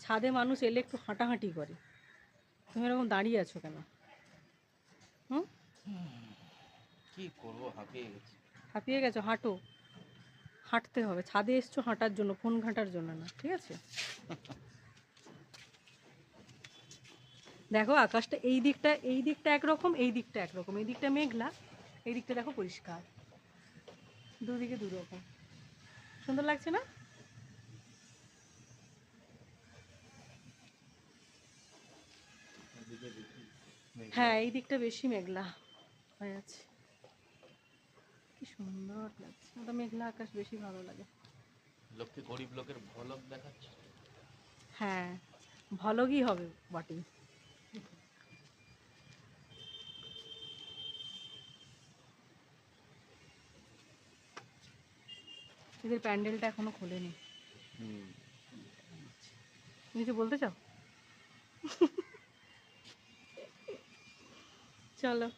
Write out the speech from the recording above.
ছাদে মানুষ এলে একটু হাঁটাহাঁটি করে, তুমি এরকম দাঁড়িয়ে আছো কেন? হুম, কি করবো, হাঁপিয়ে গেছি। হাঁপিয়ে গেছো? হাঁটো, হাঁটতে হবে। ছাদে এসছো হাঁটার জন্য, ফোন ঘাঁটার জন্য না, ঠিক আছে? দেখো আকাশটা এই দিকটা একরকম, এই দিকটা একরকম, এই দিকটা মেঘলা, এই দিকটা দেখো পরিষ্কার, দুদিকে দুরকম। সুন্দর লাগছে না? হ্যাঁ, এই দিকটা বেশি মেঘলা হয়ে আছে। কি সুন্দর লাগছে, ওটা মেঘলা আকাশ বেশি ভালো লাগে। লোককে গরিব লোকের ভলক দেখাচ্ছে। হ্যাঁ, ভলগই হবে বটে। এদের প্যান্ডেলটা এখনো খোলেনি। তুমি কিছু বলতে চাও? চলো।